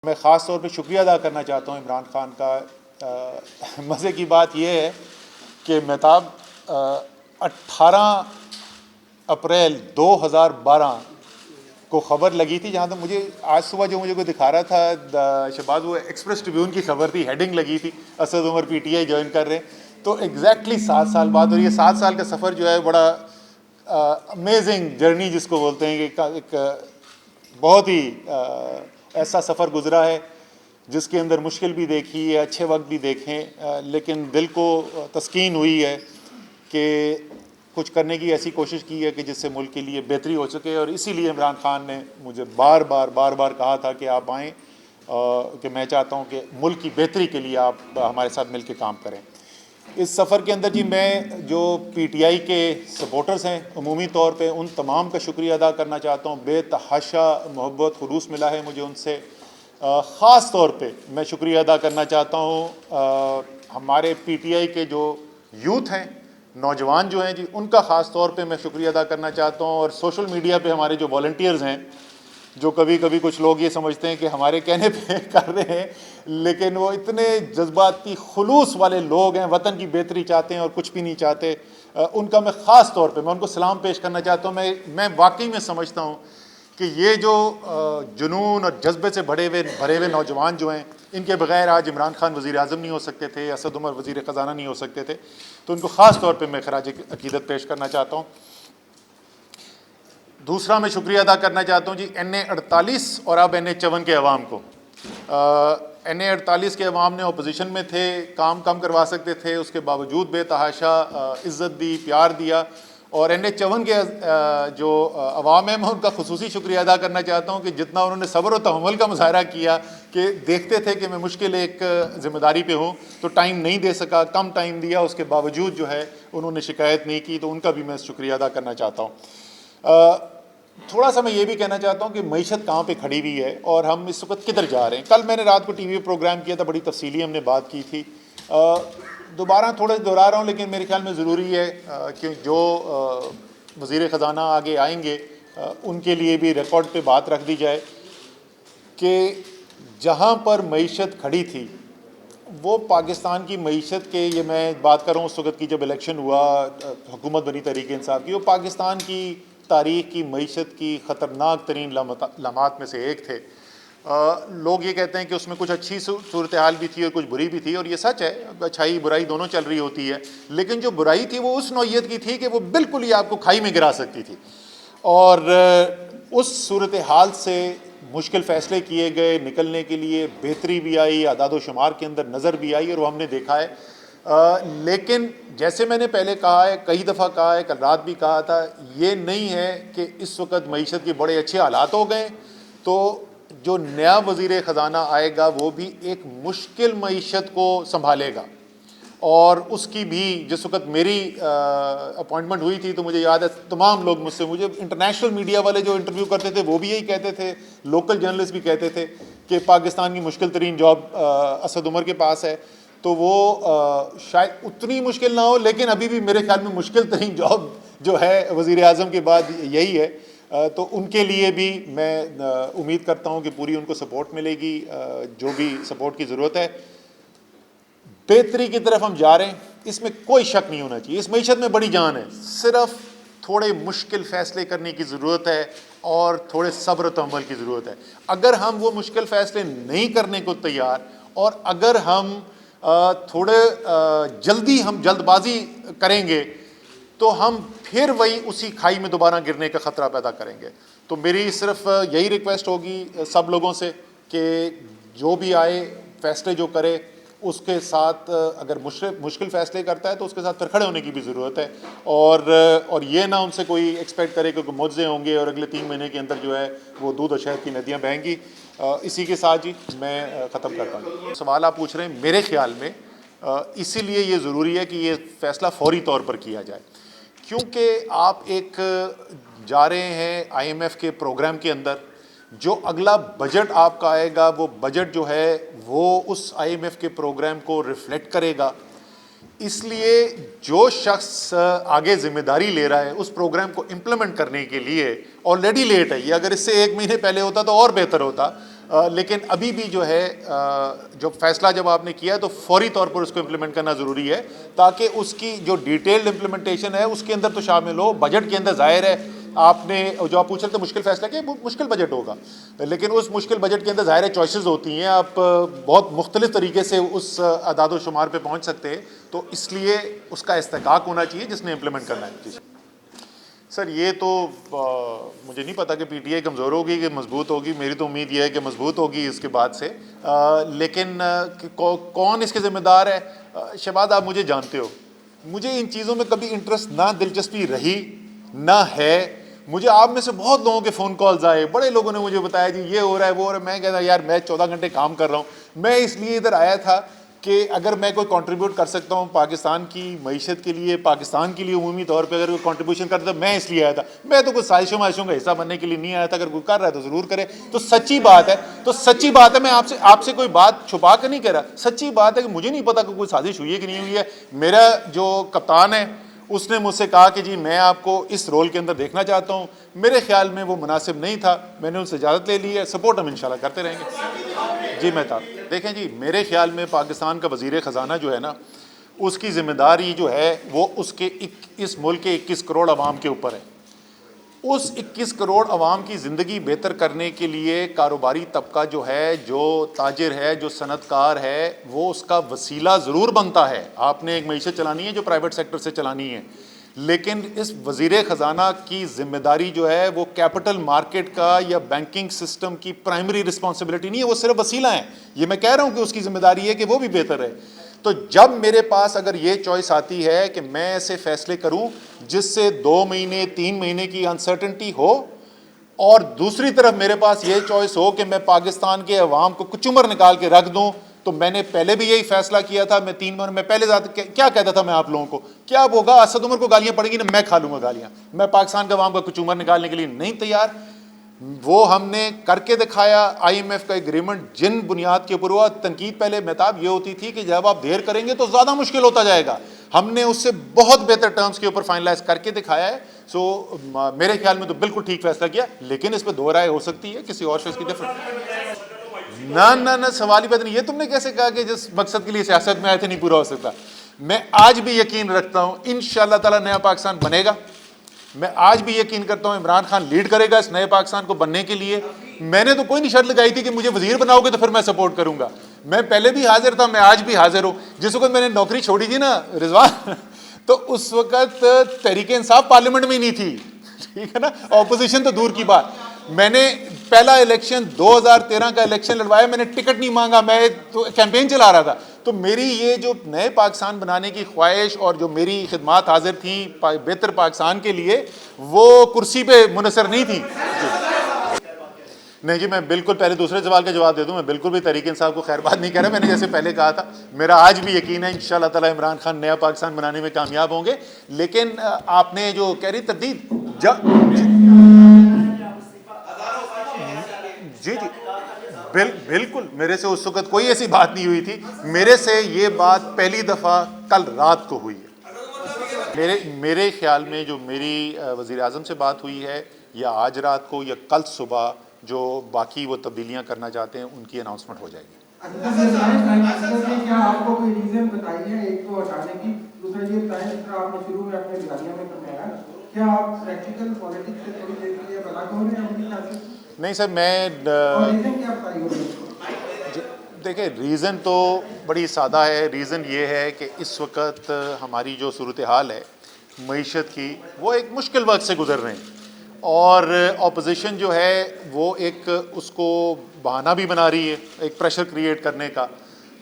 میں خاص طور پہ شکریہ ادا کرنا چاہتا ہوں عمران خان کا۔ مزے کی بات یہ ہے کہ مہتاب 18 اپریل 2012 کو خبر لگی تھی، جہاں تک مجھے آج صبح جو مجھے کوئی دکھا رہا تھا شہباز، وہ ایکسپریس ٹریبیون کی خبر تھی، ہیڈنگ لگی تھی Asad Umar P T I join کر رہے ہیں، تو ایگزیکٹلی 7 سال بعد۔ اور یہ 7 سال کا سفر جو ہے بڑا امیزنگ جرنی جس کو بولتے ہیں، کہ ایک بہت ہی ایسا سفر گزرا ہے جس کے اندر مشکل بھی دیکھی ہے، اچھے وقت بھی دیکھیں، لیکن دل کو تسکین ہوئی ہے کہ کچھ کرنے کی ایسی کوشش کی ہے کہ جس سے ملک کے لیے بہتری ہو سکے۔ اور اسی لیے عمران خان نے مجھے بار بار کہا تھا کہ آپ آئیں، کہ میں چاہتا ہوں کہ ملک کی بہتری کے لیے آپ ہمارے ساتھ مل کے کام کریں۔ اس سفر کے اندر جی میں جو پی ٹی آئی کے سپورٹرز ہیں عمومی طور پہ ان تمام کا شکریہ ادا کرنا چاہتا ہوں۔ بے تحاشا محبت خلوص ملا ہے مجھے ان سے۔ خاص طور پہ میں شکریہ ادا کرنا چاہتا ہوں ہمارے پی ٹی آئی کے جو یوتھ ہیں، نوجوان جو ہیں جی، ان کا خاص طور پہ میں شکریہ ادا کرنا چاہتا ہوں۔ اور سوشل میڈیا پہ ہمارے جو والنٹیئرز ہیں، جو کبھی کچھ لوگ یہ سمجھتے ہیں کہ ہمارے کہنے پہ کر رہے ہیں، لیکن وہ اتنے جذباتی خلوص والے لوگ ہیں، وطن کی بہتری چاہتے ہیں اور کچھ بھی نہیں چاہتے، ان کا میں خاص طور پہ میں ان کو سلام پیش کرنا چاہتا ہوں۔ میں واقعی میں سمجھتا ہوں کہ یہ جو جنون اور جذبے سے بھرے ہوئے نوجوان جو ہیں، ان کے بغیر آج عمران خان وزیر اعظم نہیں ہو سکتے تھے، اسد عمر وزیر خزانہ نہیں ہو سکتے تھے، تو ان کو خاص طور پہ میں خراج عقیدت پیش کرنا چاہتا ہوں۔ دوسرا میں شکریہ ادا کرنا چاہتا ہوں جی این اے 48 اور اب این اے 54 کے عوام کو۔ این اے 48 کے عوام نے اپوزیشن میں تھے، کام کم کروا سکتے تھے، اس کے باوجود بے تحاشا عزت دی، پیار دیا۔ اور این اے 54 کے جو عوام ہیں، میں ان کا خصوصی شکریہ ادا کرنا چاہتا ہوں کہ جتنا انہوں نے صبر و تحمل کا مظاہرہ کیا، کہ دیکھتے تھے کہ میں مشکل ایک ذمہ داری پہ ہوں تو ٹائم نہیں دے سکا، کم ٹائم دیا، اس کے باوجود جو ہے انہوں نے شکایت نہیں کی، تو ان کا بھی میں شکریہ ادا کرنا چاہتا ہوں۔ تھوڑا سا میں یہ بھی کہنا چاہتا ہوں کہ معیشت کہاں پہ کھڑی ہوئی ہے اور ہم اس وقت کدھر جا رہے ہیں۔ کل میں نے رات کو ٹی وی پروگرام کیا تھا، بڑی تفصیلی ہم نے بات کی تھی، دوبارہ تھوڑے دہرا رہا ہوں، لیکن میرے خیال میں ضروری ہے کہ جو وزیر خزانہ آگے آئیں گے ان کے لیے بھی ریکارڈ پہ بات رکھ دی جائے کہ جہاں پر معیشت کھڑی تھی وہ پاکستان کی معیشت کے، یہ میں بات کر رہا ہوں اس وقت کی جب الیکشن ہوا، حکومت بنی تحریک انصاف کی، وہ پاکستان کی تاریخ کی معیشت کی خطرناک ترین لمحات میں سے ایک تھے۔ لوگ یہ کہتے ہیں کہ اس میں کچھ اچھی صورتحال بھی تھی اور کچھ بری بھی تھی، اور یہ سچ ہے، اچھائی برائی دونوں چل رہی ہوتی ہے، لیکن جو برائی تھی وہ اس نوعیت کی تھی کہ وہ بالکل ہی آپ کو کھائی میں گرا سکتی تھی۔ اور اس صورتحال سے مشکل فیصلے کیے گئے، نکلنے کے لیے بہتری بھی آئی، اعداد و شمار کے اندر نظر بھی آئی، اور وہ ہم نے دیکھا ہے۔ لیکن جیسے میں نے پہلے کہا ہے، کئی دفعہ کہا ہے، کل رات بھی کہا تھا، یہ نہیں ہے کہ اس وقت معیشت کے بڑے اچھے حالات ہو گئے تو جو نیا وزیر خزانہ آئے گا وہ بھی ایک مشکل معیشت کو سنبھالے گا۔ اور اس کی بھی جس وقت میری اپوائنٹمنٹ ہوئی تھی تو مجھے یاد ہے تمام لوگ مجھے انٹرنیشنل میڈیا والے جو انٹرویو کرتے تھے وہ بھی یہی کہتے تھے، لوکل جرنلسٹ بھی کہتے تھے کہ پاکستان کی مشکل ترین جاب اسد عمر کے پاس ہے، تو وہ شاید اتنی مشکل نہ ہو، لیکن ابھی بھی میرے خیال میں مشکل ترین جاب جو ہے وزیر اعظم کے بعد یہی ہے۔ تو ان کے لیے بھی میں امید کرتا ہوں کہ پوری ان کو سپورٹ ملے گی، جو بھی سپورٹ کی ضرورت ہے۔ بہتری کی طرف ہم جا رہے ہیں، اس میں کوئی شک نہیں ہونا چاہیے، اس معیشت میں بڑی جان ہے، صرف تھوڑے مشکل فیصلے کرنے کی ضرورت ہے اور تھوڑے صبر و تحمل کی ضرورت ہے۔ اگر ہم وہ مشکل فیصلے نہیں کرنے کو تیار، اور اگر ہم تھوڑے جلد بازی کریں گے تو ہم پھر وہی اسی کھائی میں دوبارہ گرنے کا خطرہ پیدا کریں گے۔ تو میری صرف یہی ریکویسٹ ہوگی سب لوگوں سے کہ جو بھی آئے، فیصلے جو کرے، اس کے ساتھ اگر مشکل فیصلے کرتا ہے تو اس کے ساتھ پھر کھڑے ہونے کی بھی ضرورت ہے، اور یہ نہ ان سے کوئی ایکسپیکٹ کرے کہ معجزے ہوں گے اور اگلے 3 مہینے کے اندر جو ہے وہ دودھ اور شہد کی ندیاں بہیں گی۔ اسی کے ساتھ جی میں ختم کرتا ہوں۔ سوال آپ پوچھ رہے ہیں، میرے خیال میں اسی لیے یہ ضروری ہے کہ یہ فیصلہ فوری طور پر کیا جائے، کیونکہ آپ ایک جا رہے ہیں آئی ایم ایف کے پروگرام کے اندر، جو اگلا بجٹ آپ کا آئے گا وہ بجٹ جو ہے وہ اس آئی ایم ایف کے پروگرام کو ریفلیکٹ کرے گا۔ اس لیے جو شخص آگے ذمہ داری لے رہا ہے اس پروگرام کو امپلیمنٹ کرنے کے لیے، آلریڈی لیٹ ہے یہ، اگر اس سے 1 مہینے پہلے ہوتا تو اور بہتر ہوتا، لیکن ابھی بھی جو ہے جو فیصلہ جب آپ نے کیا ہے تو فوری طور پر اس کو امپلیمنٹ کرنا ضروری ہے، تاکہ اس کی جو ڈیٹیلڈ امپلیمنٹیشن ہے اس کے اندر تو شامل ہو، بجٹ کے اندر ظاہر ہے آپ نے جو آپ پوچھ رہے تھے مشکل فیصلہ کہ وہ مشکل بجٹ ہوگا، لیکن اس مشکل بجٹ کے اندر ظاہر ہے چوائسیز ہوتی ہیں، آپ بہت مختلف طریقے سے اس اعداد و شمار پہ پہنچ سکتے ہیں، تو اس لیے اس کا استحقاق ہونا چاہیے جس نے امپلیمنٹ کرنا ہے۔ جی سر یہ تو مجھے نہیں پتا کہ پی ٹی آئی کمزور ہوگی کہ مضبوط ہوگی، میری تو امید یہ ہے کہ مضبوط ہوگی اس کے بعد سے، لیکن کون اس کے ذمہ دار ہے؟ شہباز آپ مجھے جانتے ہو، مجھے ان چیزوں میں کبھی انٹرسٹ نہ دلچسپی رہی نہ ہے۔ مجھے آپ میں سے بہت لوگوں کے فون کالز آئے، بڑے لوگوں نے مجھے بتایا جی یہ ہو رہا ہے وہ ہو رہا ہے، میں کہتا یار میں 14 گھنٹے کام کر رہا ہوں، میں اس لیے ادھر آیا تھا کہ اگر میں کوئی کنٹریبیوٹ کر سکتا ہوں پاکستان کی معیشت کے لیے، پاکستان کے لیے عمومی طور پہ اگر کوئی کنٹریبیوشن کرتا میں اس لیے آیا تھا، میں تو کوئی سازشوں معاشوں کا حصہ بننے کے لیے نہیں آیا تھا، اگر کوئی کر رہا ہے تو ضرور کرے، تو سچی بات ہے، میں آپ سے کوئی بات چھپا کر نہیں کہہ رہا، سچی بات ہے کہ مجھے نہیں پتا کہ کوئی سازش ہوئی ہے کہ نہیں ہوئی ہے۔ میرا جو کپتان ہے اس نے مجھ سے کہا کہ جی میں آپ کو اس رول کے اندر دیکھنا چاہتا ہوں، میرے خیال میں وہ مناسب نہیں تھا، میں نے ان سے اجازت لے لی ہے، سپورٹ ہم انشاءاللہ کرتے رہیں گے۔ جی میں تھا دیکھیں جی میرے خیال میں پاکستان کا وزیر خزانہ جو ہے نا، اس کی ذمہ داری جو ہے وہ اس ملک کے 21 کروڑ عوام کے اوپر ہے۔ اس 21 کروڑ عوام کی زندگی بہتر کرنے کے لیے کاروباری طبقہ جو ہے، جو تاجر ہے، جو صنعت کار ہے، وہ اس کا وسیلہ ضرور بنتا ہے۔ آپ نے ایک معیشت چلانی ہے جو پرائیویٹ سیکٹر سے چلانی ہے، لیکن اس وزیر خزانہ کی ذمہ داری جو ہے وہ کیپٹل مارکیٹ کا یا بینکنگ سسٹم کی پرائمری رسپانسبلٹی نہیں ہے، وہ صرف وسیلہ ہیں۔ یہ میں کہہ رہا ہوں کہ اس کی ذمہ داری ہے کہ وہ بھی بہتر ہے۔ تو جب میرے پاس اگر یہ چوائس آتی ہے کہ میں ایسے فیصلے کروں جس سے 2 مہینے 3 مہینے کی انسرٹنٹی ہو، اور دوسری طرف میرے پاس یہ چوائس ہو کہ میں پاکستان کے عوام کو کچمر نکال کے رکھ دوں، تو میں نے پہلے بھی یہی فیصلہ کیا تھا۔ میں 3 مہینے میں پہلے کیا کہتا تھا میں آپ لوگوں کو، کیا ہوگا اسد عمر کو گالیاں پڑیں گی نا، میں کھا لوں گا گالیاں، میں پاکستان کے عوام کا کچمر نکالنے کے لیے نہیں تیار۔ وہ ہم نے کر کے دکھایا، آئی ایم ایف کا ایگریمنٹ جن بنیاد کے اوپر ہوا، تنقید پہلے مہتاب یہ ہوتی تھی کہ جب آپ دیر کریں گے تو زیادہ مشکل ہوتا جائے گا، ہم نے اس سے بہت بہتر ٹرمز کے اوپر فائنلائز کر کے دکھایا ہے۔ سو میرے خیال میں تو بالکل ٹھیک فیصلہ کیا، لیکن اس پہ دو رائے ہو سکتی ہے، کسی اور سے اس کی ڈفرنٹ۔ نہ سوال ہی بات نہیں، یہ تم نے کیسے کہا کہ جس مقصد کے لیے سیاست میں آئے تھے نہیں پورا ہو سکتا؟ میں آج بھی یقین رکھتا ہوں انشاءاللہ تعالی نیا پاکستان بنے گا، میں آج بھی یقین کرتا ہوں عمران خان لیڈ کرے گا اس نئے پاکستان کو بننے کے لیے۔ میں نے تو کوئی نہیں شرط لگائی تھی کہ مجھے وزیر بناؤ گے تو پھر میں سپورٹ کروں گا، میں پہلے بھی حاضر تھا، میں آج بھی حاضر ہوں۔ جس وقت میں نے نوکری چھوڑی تھی نا رضوان، تو اس وقت تحریک انصاف پارلیمنٹ میں ہی نہیں تھی، ٹھیک ہے نا، اپوزیشن تو دور کی بات۔ میں نے پہلا الیکشن 2013 کا الیکشن لڑوایا، میں نے ٹکٹ نہیں مانگا، میں تو کیمپین چلا رہا تھا۔ تو میری یہ جو نئے پاکستان بنانے کی خواہش اور جو میری خدمات حاضر تھیں بہتر پاکستان کے لیے، وہ کرسی پہ منحصر نہیں تھی۔ نہیں جی میں بالکل پہلے دوسرے سوال کا جواب دے دوں، میں بالکل بھی تحریک انصاف کو خیر بات نہیں کہہ رہا، میں نے جیسے پہلے کہا تھا میرا آج بھی یقین ہے انشاءاللہ تعالی عمران خان نیا پاکستان بنانے میں کامیاب ہوں گے۔ لیکن آپ نے جو کہہ رہی تردید جی بالکل میرے سے اس وقت کوئی ایسی بات نہیں ہوئی تھی، میرے سے یہ بات پہلی دفعہ کل رات کو ہوئی ہے۔ میرے خیال میں جو میری وزیر اعظم سے بات ہوئی ہے، یا آج رات کو یا کل صبح جو باقی وہ تبدیلیاں کرنا چاہتے ہیں ان کی اناؤنسمنٹ ہو جائے گی۔ کیا آپ کو کوئی ریزن بتائی ہے ایک تو ہٹانے کی، دوسرا یہ بتائیں جس طرح آپ نے شروع میں اپنے بیانیہ میں فرمایا، کیا آپ پریکٹیکل پالیٹکس سے تھوڑی دیر کے لیے الگ ہو رہے ہیں اپنی طرف سے؟ نہیں سر میں ریزن کیا بتائی ہوگی؟ دیکھیں ریزن تو بڑی سادہ ہے، ریزن یہ ہے کہ اس وقت ہماری جو صورتحال ہے معیشت کی، وہ ایک مشکل وقت سے گزر رہے ہیں، اور اپوزیشن جو ہے وہ ایک اس کو بہانہ بھی بنا رہی ہے ایک پریشر کریٹ کرنے کا۔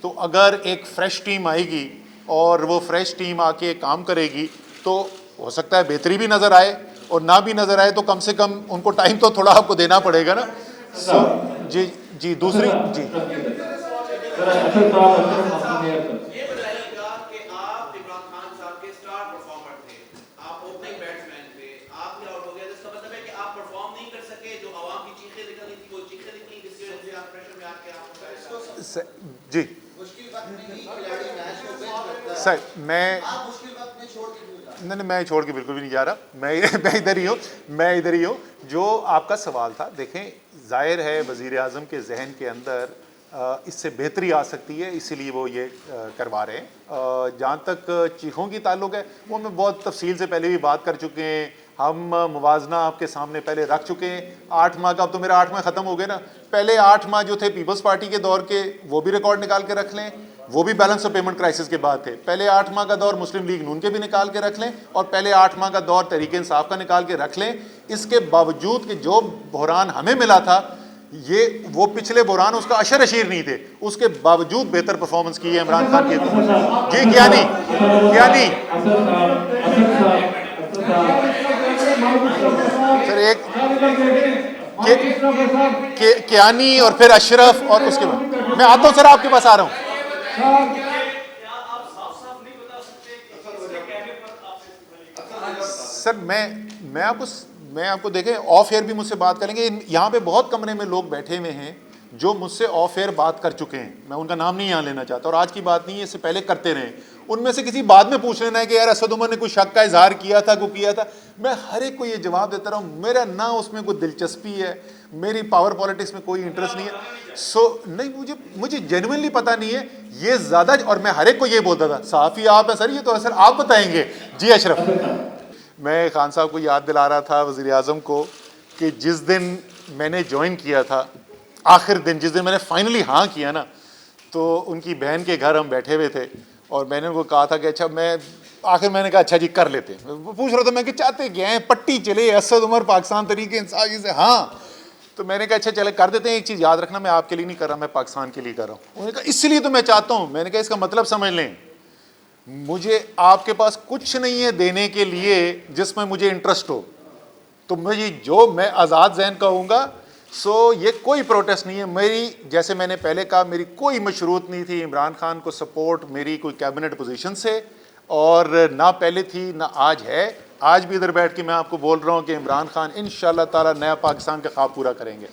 تو اگر ایک فریش ٹیم آئے گی اور وہ فریش ٹیم آ کے کام کرے گی تو ہو سکتا ہے بہتری بھی نظر آئے، اور نہ بھی نظر آئے تو کم سے کم ان کو ٹائم تو تھوڑا آپ کو دینا پڑے گا نا۔ جی دوسری جی جی سر میں چھوڑ کے بالکل بھی نہیں جا رہا، میں ادھر ہی ہوں جو آپ کا سوال تھا۔ دیکھیں ظاہر ہے وزیر اعظم کے ذہن کے اندر اس سے بہتری آ سکتی ہے، اسی لیے وہ یہ کروا رہے ہیں۔ جہاں تک چیخوں کی تعلق ہے، وہ میں بہت تفصیل سے پہلے بھی بات کر چکے ہیں، ہم موازنہ آپ کے سامنے پہلے رکھ چکے ہیں۔ 8 ماہ کا، اب تو میرا 8 ماہ ختم ہو گیا نا، پہلے 8 ماہ جو تھے پیپلز پارٹی کے دور کے، وہ بھی ریکارڈ نکال کے رکھ لیں، وہ بھی بیلنس آف پیمنٹ کرائسس کے بعد تھے۔ پہلے 8 ماہ کا دور مسلم لیگ نون کے بھی نکال کے رکھ لیں، اور پہلے 8 ماہ کا دور تحریک انصاف کا نکال کے رکھ لیں۔ اس کے باوجود کہ جو بحران ہمیں ملا تھا، یہ وہ پچھلے بحران اس کا اشر اشیر نہیں تھے، اس کے باوجود بہتر پرفارمنس کی ہے عمران خان کی۔ جی کیا نہیں سر، ایک کیانی اور پھر اشرف، اور اس کے بعد میں آتا ہوں سر، آپ کے پاس آ رہا ہوں۔ سر میں آپ کو دیکھیں، آف ایئر بھی مجھ سے بات کریں گے، یہاں پہ بہت کمرے میں لوگ بیٹھے ہوئے ہیں جو مجھ سے آف ایئر بات کر چکے ہیں، میں ان کا نام نہیں یہاں لینا چاہتا، اور آج کی بات نہیں ہے، اس سے پہلے کرتے رہے۔ ان میں سے کسی بعد میں پوچھ لینا ہے کہ یار اسد عمر نے کوئی شک کا اظہار کیا تھا، میں ہر ایک کو یہ جواب دیتا رہا ہوں، میرا نہ اس میں کوئی دلچسپی ہے، میری پاور پالیٹکس میں کوئی انٹرسٹ نہیں ہے۔ نہیں، مجھے جینوئنلی پتہ نہیں ہے یہ زیادہ، اور میں ہر ایک کو یہ بولتا تھا، صحافی آپ ہیں سر، یہ تو ہے سر، آپ بتائیں گے۔ جی اشرف، میں خان صاحب کو یاد دلا رہا تھا، وزیر اعظم کو، کہ جس دن میں نے جوائن کیا تھا، آخر دن جس دن میں نے فائنلی ہاں کیا نا، تو ان کی بہن کے گھر ہم بیٹھے ہوئے تھے، اور میں نے ان کو کہا تھا کہ اچھا میں نے کہا اچھا جی کر لیتے ہیں۔ وہ پوچھ رہا تھا میں کہ چاہتے کیا ہیں، پٹی چلے اسد عمر پاکستان تحریک انصاف سے، ہاں، تو میں نے کہا اچھا چلے کر دیتے ہیں۔ ایک چیز یاد رکھنا، میں آپ کے لیے نہیں کر رہا، میں پاکستان کے لیے کر رہا ہوں۔ انہوں نے کہا اس لیے تو میں چاہتا ہوں۔ میں نے کہا اس کا مطلب سمجھ لیں، مجھے آپ کے پاس کچھ نہیں ہے دینے کے لیے جس میں مجھے انٹرسٹ ہو، تو میں آزاد ذہن کہوں گا۔ یہ کوئی پروٹیسٹ نہیں ہے میری، جیسے میں نے پہلے کہا، میری کوئی مشروط نہیں تھی عمران خان کو سپورٹ میری کوئی کیبنٹ پوزیشن سے، اور نہ پہلے تھی نہ آج ہے۔ آج بھی ادھر بیٹھ کے میں آپ کو بول رہا ہوں کہ عمران خان انشاءاللہ تعالی نیا پاکستان کا خواب پورا کریں گے۔